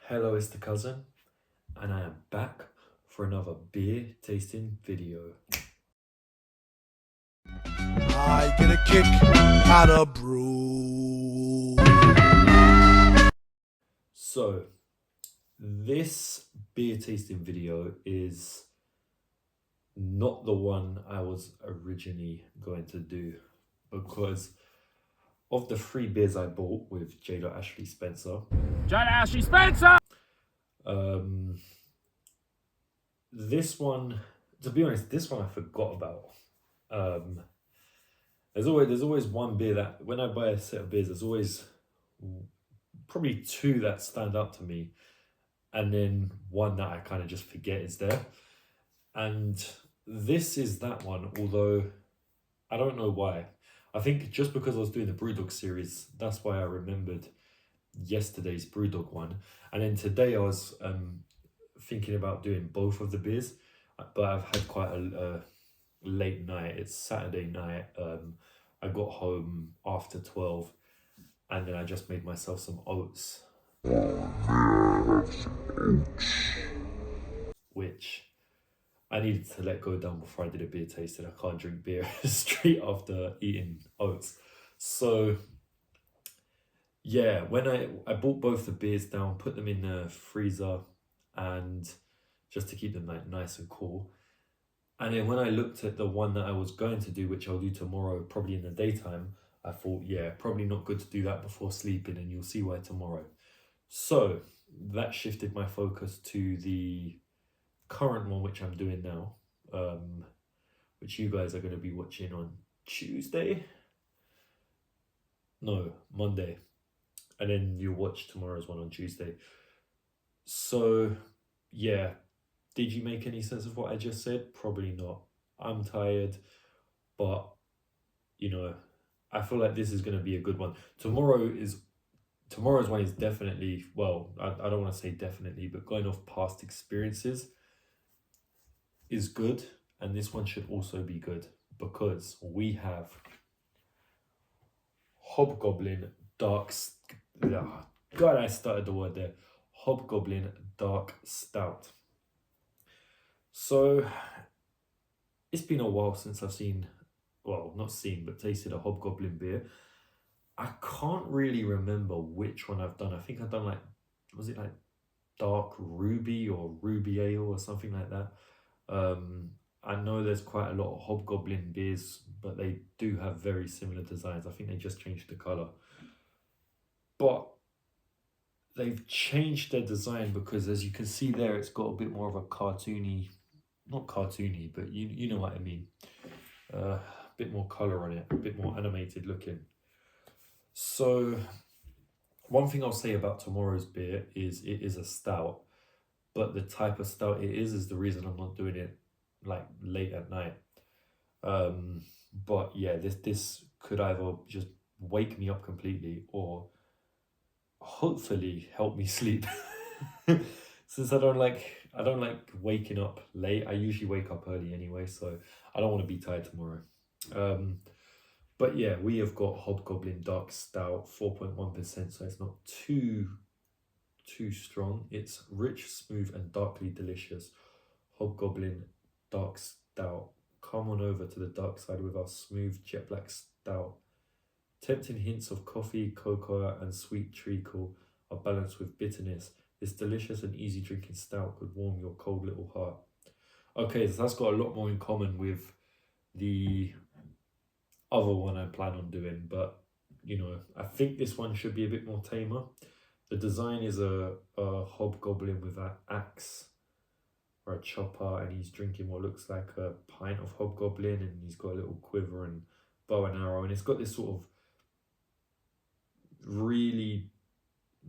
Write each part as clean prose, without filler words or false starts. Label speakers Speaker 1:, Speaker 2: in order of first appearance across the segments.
Speaker 1: Hello, it's the cousin, and I am back for another beer tasting video.
Speaker 2: I get a kick out of brew.
Speaker 1: So, this beer tasting video is not the one I was originally going to do because of the 3 beers I bought with J. Ashley Spencer.
Speaker 3: John Ashley Spencer!
Speaker 1: This one, to be honest, this one I forgot about. There's always one beer that when I buy a set of beers, there's always probably 2 that stand out to me, and then one that I kind of just forget is there. And this is that one, although I don't know why. I think just because I was doing the Brewdog series, that's why I remembered yesterday's Brewdog one. And then today I was thinking about doing both of the beers, but I've had quite a late night. It's Saturday night. I got home after 12 and then I just made myself some oats. Which I needed to let go down before I did a beer tasting. I can't drink beer straight after eating oats. So yeah, when I bought both the beers down, put them in the freezer and just to keep them like nice and cool. And then when I looked at the one that I was going to do, which I'll do tomorrow, probably in the daytime, I thought, yeah, probably not good to do that before sleeping, and you'll see why tomorrow. So that shifted my focus to the current one, which I'm doing now, which you guys are going to be watching on Monday. And then you'll watch tomorrow's one on Tuesday. So, yeah. Did you make any sense of what I just said? Probably not. I'm tired, but, you know, I feel like this is going to be a good one. Tomorrow's one is definitely, well, I don't want to say definitely, but going off past experiences is good. And this one should also be good because we have Hobgoblin Dark... God, I started the word there. Hobgoblin Dark Stout. So, it's been a while since I've tasted a Hobgoblin beer. I can't really remember which one I've done. I think I've done was it like Dark Ruby or Ruby Ale or something like that. I know there's quite a lot of Hobgoblin beers, but they do have very similar designs. I think they just changed the colour. But they've changed their design because, as you can see there, it's got a bit more of a cartoony... Not cartoony, but you know what I mean. A bit more colour on it, a bit more animated looking. So, one thing I'll say about tomorrow's beer is it is a stout, but the type of stout it is the reason I'm not doing it like late at night. But yeah, this could either just wake me up completely or hopefully help me sleep. Since I don't like waking up late. I usually wake up early anyway, so I don't want to be tired tomorrow. But yeah, we have got Hobgoblin Dark Stout, 4.1%, so it's not too strong. It's rich, smooth, and darkly delicious. Hobgoblin Dark Stout. Come on over to the dark side with our smooth jet black stout. Tempting hints of coffee, cocoa, and sweet treacle are balanced with bitterness. This delicious and easy drinking stout could warm your cold little heart. Okay, so that's got a lot more in common with the other one I plan on doing, but you know, I think this one should be a bit more tamer. The design is a hobgoblin with an axe or a chopper, and he's drinking what looks like a pint of hobgoblin, and he's got a little quiver and bow and arrow, and it's got this sort of really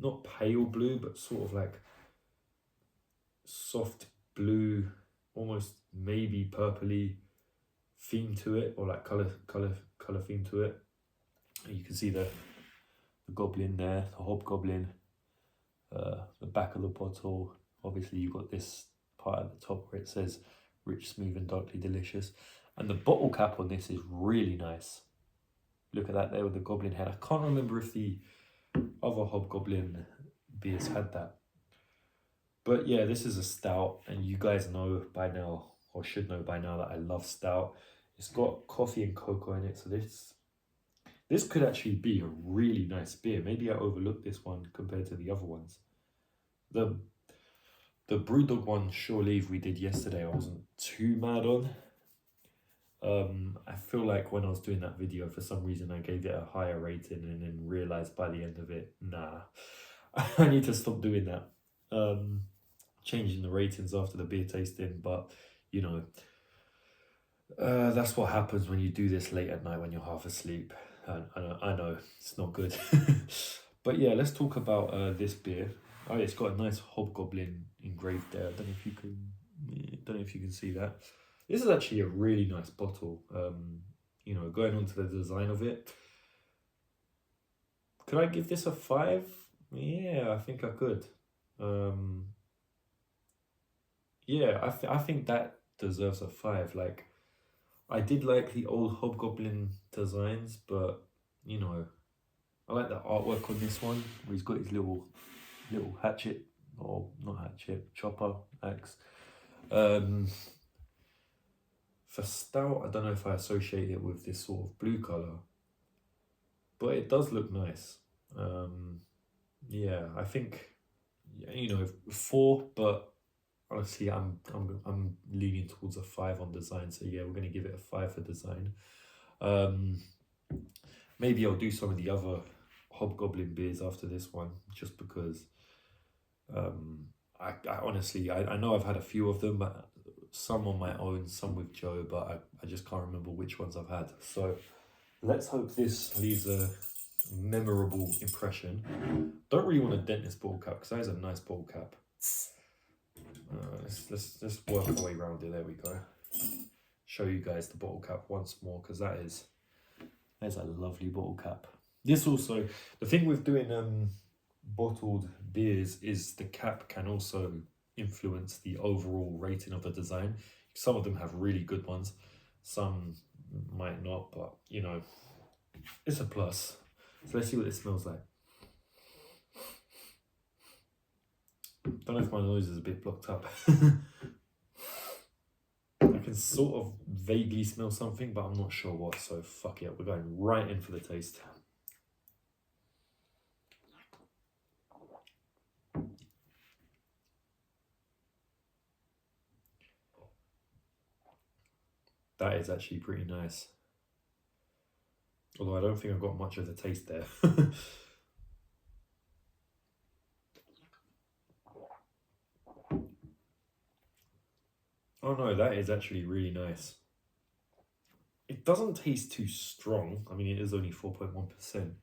Speaker 1: not pale blue, but sort of like soft blue, almost maybe purpley theme to it, or like color theme to it. And you can see the goblin there, the hobgoblin, the back of the bottle. Obviously you've got this part at the top where it says rich, smooth, and darkly delicious. And the bottle cap on this is really nice. Look at that there with the goblin head. I can't remember if the other Hobgoblin beers had that. But yeah, this is a stout, and you guys know by now, or should know by now, that I love stout. It's got coffee and cocoa in it, so this could actually be a really nice beer. Maybe I overlooked this one compared to the other ones. The Brewdog one, Shore Leave, we did yesterday, I wasn't too mad on. I feel like when I was doing that video, for some reason I gave it a higher rating and then realized by the end of it, nah, I need to stop doing that. Changing the ratings after the beer tasting, but you know, that's what happens when you do this late at night when you're half asleep. I know it's not good. But yeah, let's talk about this beer. Oh, it's got a nice Hobgoblin engraved there. I don't know if you can see that. This is actually a really nice bottle. You know, going on to the design of it. Could I give this a 5? Yeah, I think I could. Yeah, I think that deserves a 5. Like, I did like the old Hobgoblin designs, but you know, I like the artwork on this one where he's got his little hatchet, or not hatchet, chopper axe. For stout, I don't know if I associate it with this sort of blue color, but it does look nice. Yeah, I think, you know, 4, but honestly, I'm leaning towards a 5 on design. So yeah, we're gonna give it a 5 for design. Maybe I'll do some of the other Hobgoblin beers after this one, just because. I honestly, I know I've had a few of them, but some on my own, some with Joe, but I just can't remember which ones I've had. So let's hope this leaves a memorable impression. Don't really want to dent this bottle cap because that is a nice bottle cap. Let's work our way around it. There we go. Show you guys the bottle cap once more, because that is a lovely bottle cap. This also, the thing with doing bottled beers is the cap can also influence the overall rating of the design. Some of them have really good ones, some might not, but you know, it's a plus. So let's see what it smells like. Don't know if my nose is a bit blocked up. I can sort of vaguely smell something, but I'm not sure what, so fuck it, we're going right in for the taste. That is actually pretty nice. Although I don't think I've got much of the taste there. Oh no, that is actually really nice. It doesn't taste too strong. I mean, it is only 4.1%.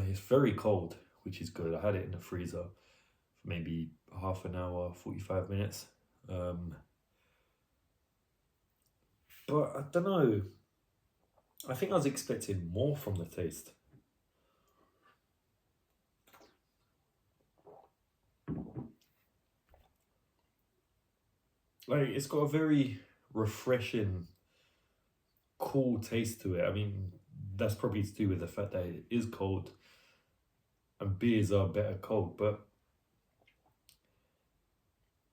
Speaker 1: It's very cold, which is good. I had it in the freezer for maybe half an hour, 45 minutes. But I don't know. I think I was expecting more from the taste. Like, it's got a very refreshing, cool taste to it. I mean, that's probably to do with the fact that it is cold and beers are better cold, but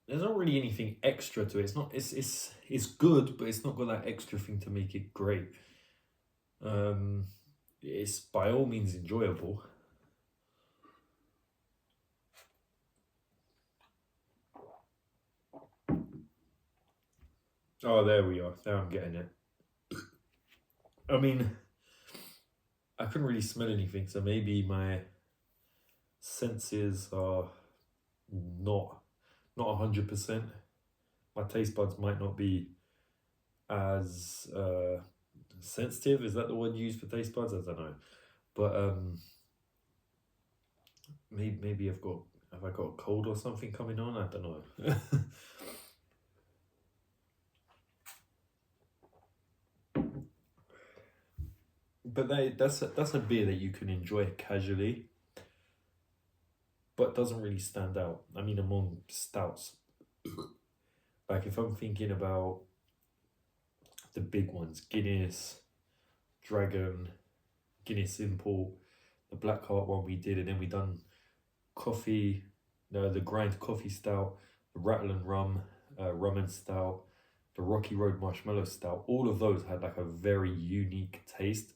Speaker 1: there's not really anything extra to it. It's not, it's good, but it's not got that extra thing to make it great. It's by all means enjoyable. Oh, there we are. Now I'm getting it. I mean, I couldn't really smell anything, so maybe my senses are not 100%. My taste buds might not be as sensitive. Is that the word used for taste buds? I don't know, but maybe have I got a cold or something coming on? I don't know. But that's a beer that you can enjoy casually, but doesn't really stand out. I mean, among stouts, like if I'm thinking about the big ones, Guinness, Dragon, Guinness Import, the Blackheart one we did, and then we done coffee, the Grind Coffee Stout, the Rattle and Rum, Rum and Stout, the Rocky Road Marshmallow Stout. All of those had like a very unique taste.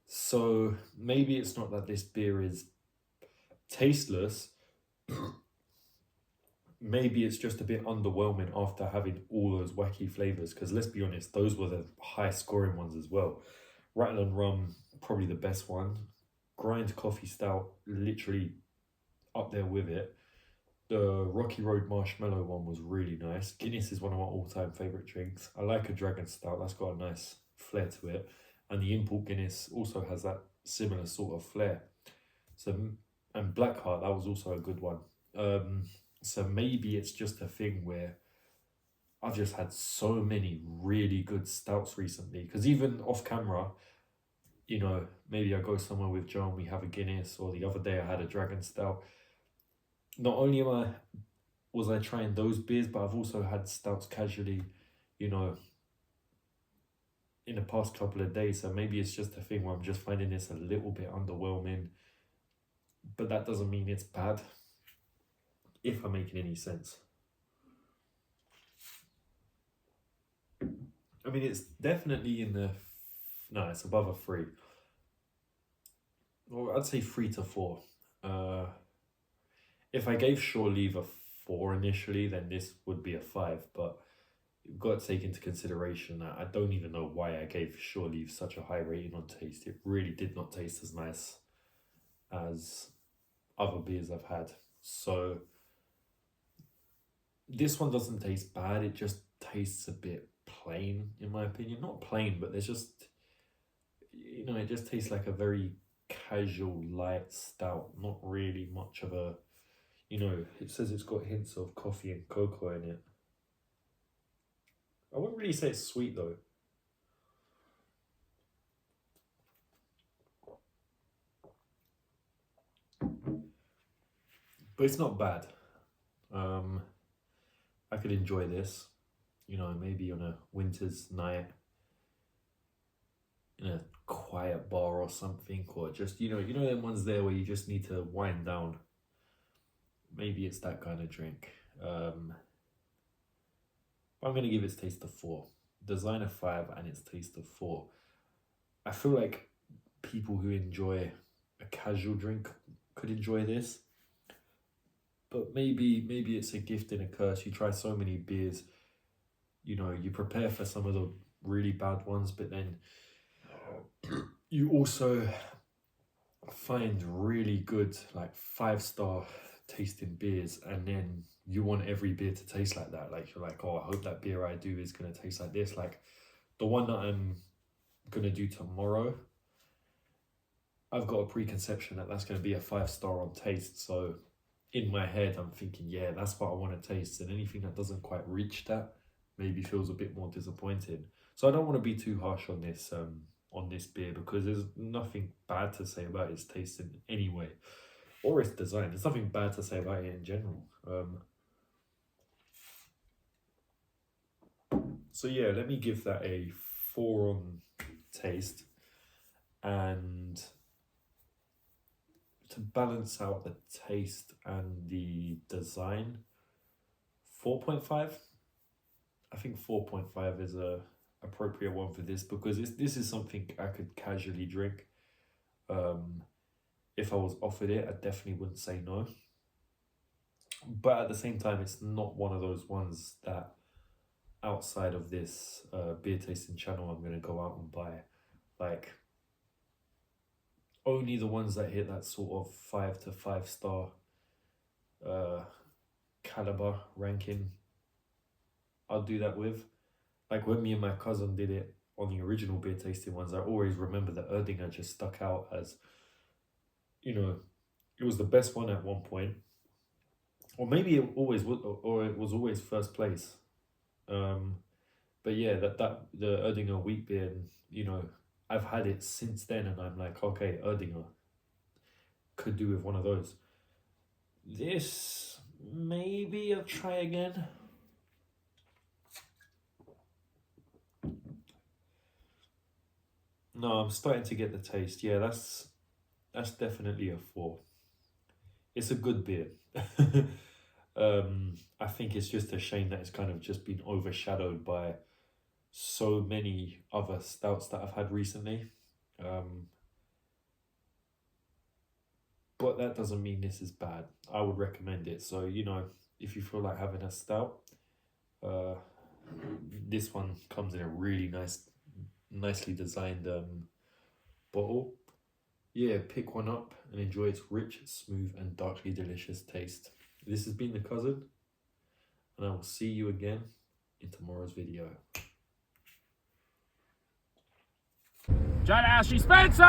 Speaker 1: So maybe it's not that this beer is tasteless. Maybe it's just a bit underwhelming after having all those wacky flavors. Because let's be honest, those were the high scoring ones as well. Rattle and Rum, probably the best one. Grind Coffee Stout, literally up there with it. The Rocky Road Marshmallow one was really nice. Guinness is one of my all-time favourite drinks. I like a Dragon Stout, that's got a nice flair to it. And the import Guinness also has that similar sort of flair. So, and Blackheart, that was also a good one. So maybe it's just a thing where I've just had so many really good stouts recently. Because even off camera, you know, maybe I go somewhere with Joe and we have a Guinness, or the other day I had a Dragon Stout. Not only was I trying those beers, but I've also had stouts casually, you know, in the past couple of days. So maybe it's just a thing where I'm just finding this a little bit underwhelming. But that doesn't mean it's bad, if I'm making any sense. I mean, it's definitely in the... No, it's above a 3. Or I'd say 3 to 4. If I gave Shore Leave a 4 initially, then this would be a 5. But you've got to take into consideration that I don't even know why I gave Shore Leave such a high rating on taste. It really did not taste as nice as other beers I've had. So this one doesn't taste bad. It just tastes a bit plain, in my opinion. Not plain, but there's just, you know, it just tastes like a very casual light stout. Not really much of a, you know, it says it's got hints of coffee and cocoa in it. I wouldn't really say it's sweet though. But it's not bad. I could enjoy this, you know, maybe on a winter's night in a quiet bar or something, or just, you know them ones there where you just need to wind down. Maybe it's that kind of drink. I'm going to give its taste a 4. Design a 5 and its taste a 4. I feel like people who enjoy a casual drink could enjoy this. But maybe it's a gift and a curse. You try so many beers, you know, you prepare for some of the really bad ones, but then you also find really good, like 5-star tasting beers, and then you want every beer to taste like that. Like, you're like, oh, I hope that beer I do is going to taste like this. Like the one that I'm going to do tomorrow, I've got a preconception that that's going to be a 5-star on taste. So in my head, I'm thinking, yeah, that's what I want to taste. And anything that doesn't quite reach that maybe feels a bit more disappointing. So I don't want to be too harsh on this beer, because there's nothing bad to say about its taste in any way, or its design. There's nothing bad to say about it in general. So yeah, let me give that a 4 on taste, and to balance out the taste and the design, 4.5. I think 4.5 is a appropriate one for this, because this is something I could casually drink. If I was offered it, I definitely wouldn't say no. But at the same time, it's not one of those ones that outside of this beer tasting channel I'm going to go out and buy. Like, only the ones that hit that sort of 5 to 5-star caliber ranking I'll do that with. Like when me and my cousin did it on the original beer tasting ones, I always remember that Erdinger just stuck out as, you know, it was the best one at one point, or maybe it always would, or it was always first place. But yeah, that the Erdinger wheat beer, and, you know, I've had it since then, and I'm like, okay, Erdinger could do with one of those. This, maybe I'll try again. No, I'm starting to get the taste. Yeah, that's definitely a 4. it's a good beer. I think it's just a shame that it's kind of just been overshadowed by so many other stouts that I've had recently. But that doesn't mean this is bad. I would recommend it. So, you know, if you feel like having a stout, this one comes in a really nicely designed bottle. Yeah, pick one up and enjoy its rich, smooth, and darkly delicious taste. This has been The Cousin, and I will see you again in tomorrow's video.
Speaker 3: John Ashley Spencer!